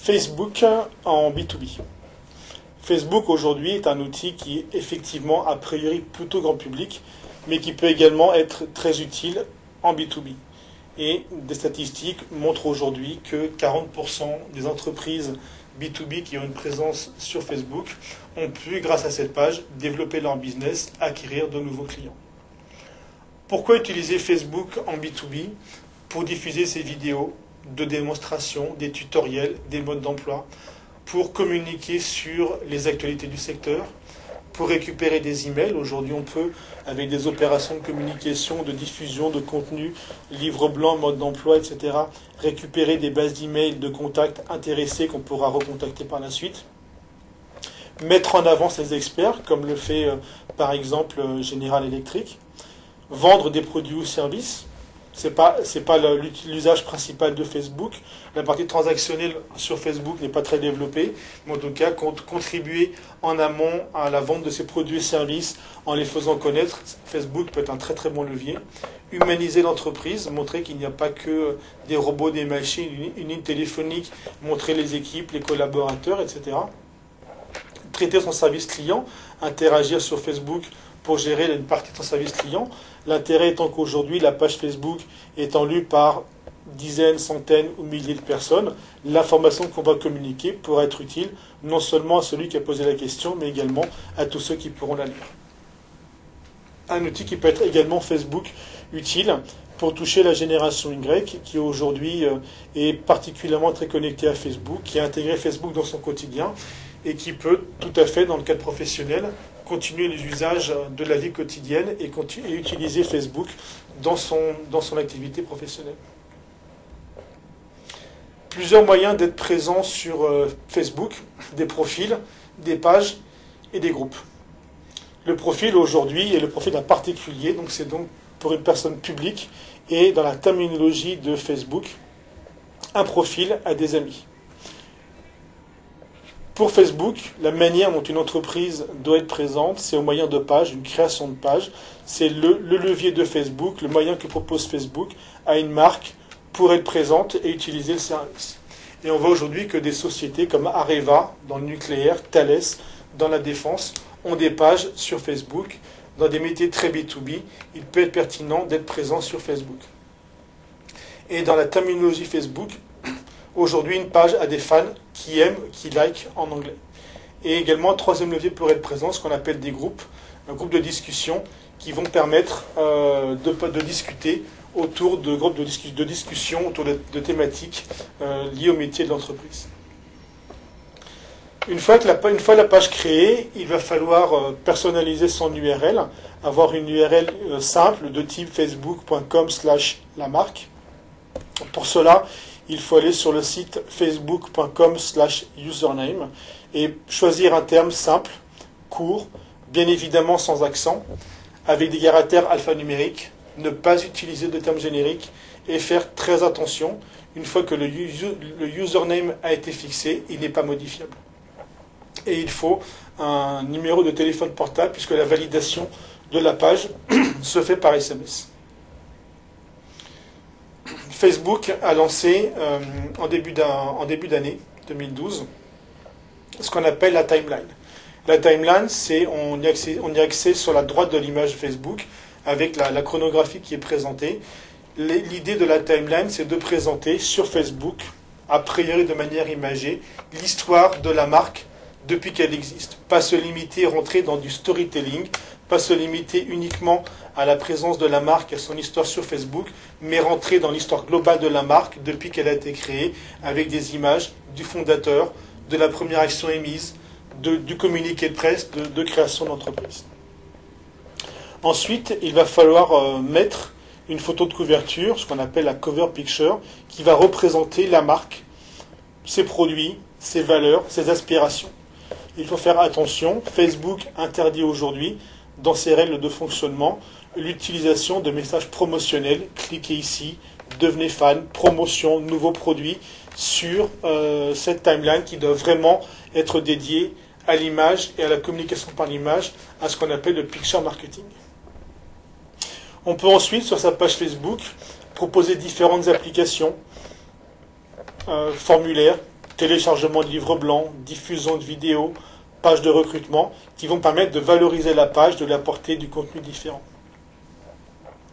Facebook en B2B. Facebook aujourd'hui est un outil qui est effectivement a priori plutôt grand public, mais qui peut également être très utile en B2B. Et des statistiques montrent aujourd'hui que 40% des entreprises B2B qui ont une présence sur Facebook ont pu, grâce à cette page, développer leur business, acquérir de nouveaux clients. Pourquoi utiliser Facebook en B2B? Pour diffuser ces vidéos de démonstration, des tutoriels, des modes d'emploi, pour communiquer sur les actualités du secteur, pour récupérer des emails. Aujourd'hui, on peut, avec des opérations de communication, de diffusion de contenu, livre blanc, mode d'emploi, etc., récupérer des bases d'emails de contacts intéressés qu'on pourra recontacter par la suite. Mettre en avant ces experts, comme le fait par exemple General Electric. Vendre des produits ou services. C'est pas l'usage principal de Facebook. La partie transactionnelle sur Facebook n'est pas très développée, mais en tout cas, contribuer en amont à la vente de ces produits et services en les faisant connaître, Facebook peut être un très très bon levier. Humaniser l'entreprise, montrer qu'il n'y a pas que des robots, des machines, une ligne téléphonique, montrer les équipes, les collaborateurs, etc. Traiter son service client, interagir sur Facebook pour gérer une partie de son service client. L'intérêt étant qu'aujourd'hui, la page Facebook étant lue par dizaines, centaines ou milliers de personnes, l'information qu'on va communiquer pourra être utile non seulement à celui qui a posé la question, mais également à tous ceux qui pourront la lire. Un outil qui peut être également Facebook utile pour toucher la génération Y, qui aujourd'hui est particulièrement très connectée à Facebook, qui a intégré Facebook dans son quotidien et qui peut tout à fait, dans le cadre professionnel, continuer les usages de la vie quotidienne et utiliser Facebook dans son activité professionnelle. Plusieurs moyens d'être présent sur Facebook, des profils, des pages et des groupes. Le profil aujourd'hui est le profil d'un particulier, donc c'est donc pour une personne publique et dans la terminologie de Facebook, un profil à des amis. Pour Facebook, la manière dont une entreprise doit être présente, c'est au moyen de pages, une création de pages. C'est le levier de Facebook, le moyen que propose Facebook à une marque pour être présente et utiliser le service. Et on voit aujourd'hui que des sociétés comme Areva, dans le nucléaire, Thales, dans la défense, ont des pages sur Facebook. Dans des métiers très B2B, il peut être pertinent d'être présent sur Facebook. Et dans la terminologie Facebook, aujourd'hui, une page a des fans qui aiment, qui like en anglais. Et également, troisième levier pour être présent, ce qu'on appelle des groupes, un groupe de discussion qui vont permettre de discuter autour de groupes de discussion, autour de thématiques liées au métier de l'entreprise. Une fois la page créée, il va falloir personnaliser son URL, avoir une URL simple de type facebook.com/lamarque. Pour cela, il faut aller sur le site facebook.com/username et choisir un terme simple, court, bien évidemment sans accent, avec des caractères alphanumériques, ne pas utiliser de termes génériques et faire très attention. Une fois que le username a été fixé, il n'est pas modifiable. Et il faut un numéro de téléphone portable puisque la validation de la page se fait par SMS. Facebook a lancé en début d'année 2012 ce qu'on appelle la timeline. La timeline, c'est on y a accès sur la droite de l'image Facebook avec la chronographie qui est présentée. L'idée de la timeline, c'est de présenter sur Facebook, a priori de manière imagée, l'histoire de la marque depuis qu'elle existe. Pas se limiter, rentrer dans du storytelling, pas se limiter uniquement à la présence de la marque, à son histoire sur Facebook, mais rentrer dans l'histoire globale de la marque depuis qu'elle a été créée, avec des images du fondateur, de la première action émise, du communiqué de presse, de création d'entreprise. Ensuite, il va falloir mettre une photo de couverture, ce qu'on appelle la cover picture, qui va représenter la marque, ses produits, ses valeurs, ses aspirations. Il faut faire attention, Facebook interdit aujourd'hui, dans ses règles de fonctionnement, l'utilisation de messages promotionnels, cliquez ici, devenez fan, promotion, nouveaux produits, sur cette timeline qui doit vraiment être dédiée à l'image et à la communication par l'image, à ce qu'on appelle le picture marketing. On peut ensuite, sur sa page Facebook, proposer différentes applications, formulaires, téléchargement de livres blancs, diffusion de vidéos, pages de recrutement, qui vont permettre de valoriser la page, de lui apporter du contenu différent.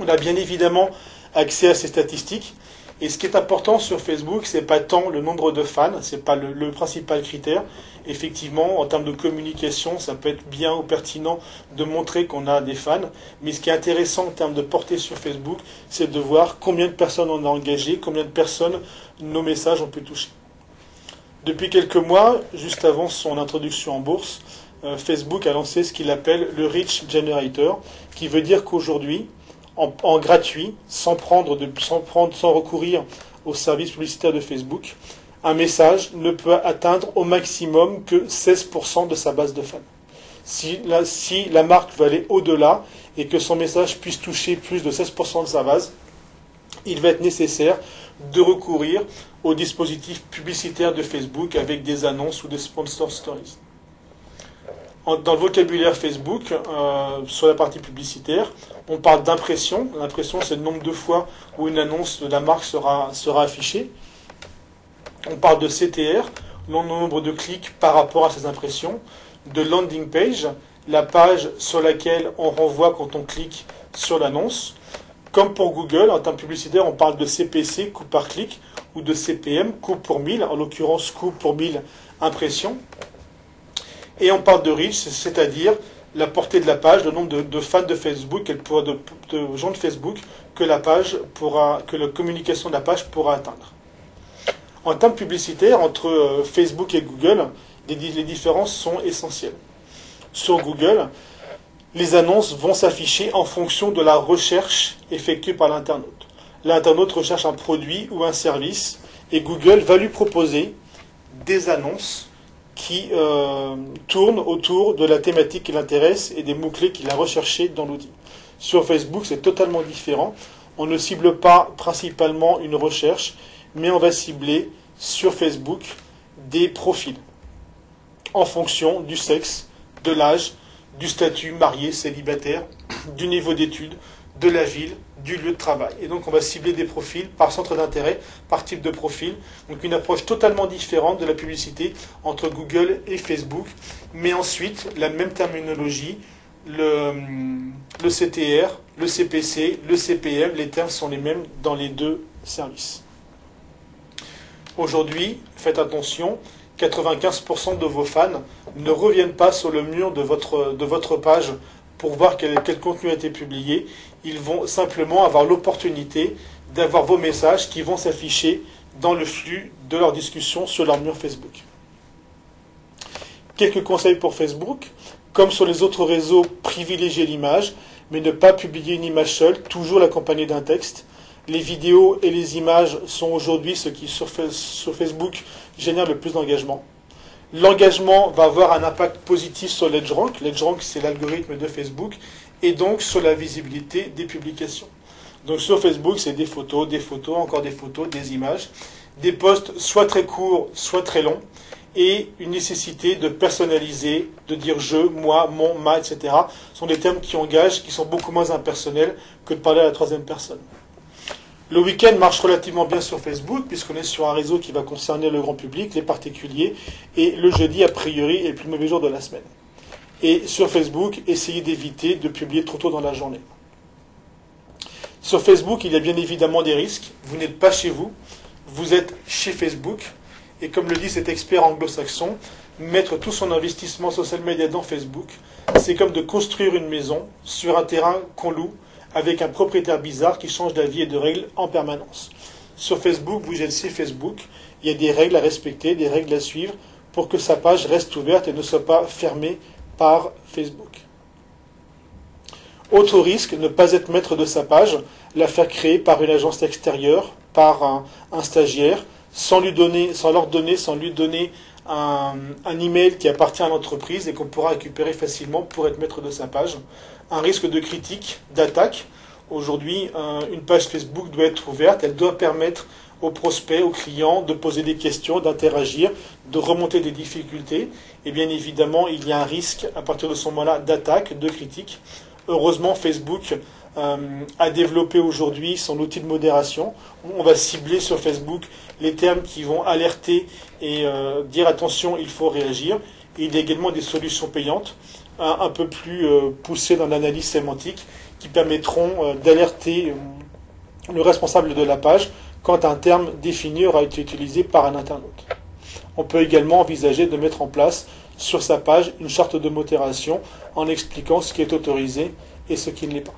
On a bien évidemment accès à ces statistiques. Et ce qui est important sur Facebook, c'est pas tant le nombre de fans, c'est pas le principal critère. Effectivement, en termes de communication, ça peut être bien ou pertinent de montrer qu'on a des fans. Mais ce qui est intéressant en termes de portée sur Facebook, c'est de voir combien de personnes on a engagées, combien de personnes nos messages ont pu toucher. Depuis quelques mois, juste avant son introduction en bourse, Facebook a lancé ce qu'il appelle le Reach Generator, qui veut dire qu'aujourd'hui, en gratuit, sans recourir au service publicitaire de Facebook, un message ne peut atteindre au maximum que 16% de sa base de fans. Si la marque veut aller au-delà et que son message puisse toucher plus de 16% de sa base, il va être nécessaire de recourir au dispositif publicitaire de Facebook avec des annonces ou des sponsor stories. Dans le vocabulaire Facebook, sur la partie publicitaire, on parle d'impression. L'impression, c'est le nombre de fois où une annonce de la marque sera affichée. On parle de CTR, le nombre de clics par rapport à ces impressions. De landing page, la page sur laquelle on renvoie quand on clique sur l'annonce. Comme pour Google, en termes publicitaires, on parle de CPC, coût par clic, ou de CPM, coût pour 1000, en l'occurrence coût pour 1000 impressions. Et on parle de reach, c'est-à-dire la portée de la page, le nombre de fans de Facebook, de gens de Facebook que la communication de la page pourra atteindre. En termes publicitaires, entre Facebook et Google, les différences sont essentielles. Sur Google, les annonces vont s'afficher en fonction de la recherche effectuée par l'internaute. L'internaute recherche un produit ou un service et Google va lui proposer des annonces qui tournent autour de la thématique qui l'intéresse et des mots-clés qu'il a recherchés dans l'outil. Sur Facebook, c'est totalement différent. On ne cible pas principalement une recherche, mais on va cibler sur Facebook des profils en fonction du sexe, de l'âge, du statut marié, célibataire, du niveau d'études, de la ville, du lieu de travail. Et donc on va cibler des profils par centre d'intérêt, par type de profil. Donc une approche totalement différente de la publicité entre Google et Facebook. Mais ensuite, la même terminologie, le CTR, le CPC, le CPM, les termes sont les mêmes dans les deux services. Aujourd'hui, faites attention, 95% de vos fans ne reviennent pas sur le mur de votre page pour voir quel contenu a été publié. Ils vont simplement avoir l'opportunité d'avoir vos messages qui vont s'afficher dans le flux de leur discussion sur leur mur Facebook. Quelques conseils pour Facebook. Comme sur les autres réseaux, privilégiez l'image, mais ne pas publier une image seule, toujours l'accompagner d'un texte. Les vidéos et les images sont aujourd'hui ce qui, sur Facebook, génère le plus d'engagement. L'engagement va avoir un impact positif sur l'EdgeRank. L'EdgeRank, c'est l'algorithme de Facebook, et donc sur la visibilité des publications. Donc sur Facebook, c'est des photos, encore des photos, des images, des posts soit très courts, soit très longs, et une nécessité de personnaliser, de dire je, moi, mon, ma, etc. sont des termes qui engagent, qui sont beaucoup moins impersonnels que de parler à la troisième personne. Le week-end marche relativement bien sur Facebook, puisqu'on est sur un réseau qui va concerner le grand public, les particuliers, et le jeudi, a priori, est le plus mauvais jour de la semaine. Et sur Facebook, essayez d'éviter de publier trop tôt dans la journée. Sur Facebook, il y a bien évidemment des risques. Vous n'êtes pas chez vous, vous êtes chez Facebook. Et comme le dit cet expert anglo-saxon, mettre tout son investissement social media dans Facebook, c'est comme de construire une maison sur un terrain qu'on loue, avec un propriétaire bizarre qui change d'avis et de règles en permanence. Sur Facebook, vous êtes chez Facebook, il y a des règles à respecter, des règles à suivre pour que sa page reste ouverte et ne soit pas fermée par Facebook. Autre risque, ne pas être maître de sa page, la faire créer par une agence extérieure, par un stagiaire, sans lui donner un email qui appartient à l'entreprise et qu'on pourra récupérer facilement pour être maître de sa page. Un risque de critique, d'attaque. Aujourd'hui, une page Facebook doit être ouverte, elle doit permettre aux prospects, aux clients de poser des questions, d'interagir, de remonter des difficultés. Et bien évidemment, il y a un risque, à partir de ce moment-là, d'attaque, de critique. Heureusement, Facebook a développé aujourd'hui son outil de modération. On va cibler sur Facebook les termes qui vont alerter et dire attention, il faut réagir. Et il y a également des solutions payantes un peu plus poussées dans l'analyse sémantique qui permettront d'alerter le responsable de la page quand un terme défini aura été utilisé par un internaute. On peut également envisager de mettre en place sur sa page une charte de modération en expliquant ce qui est autorisé et ce qui ne l'est pas.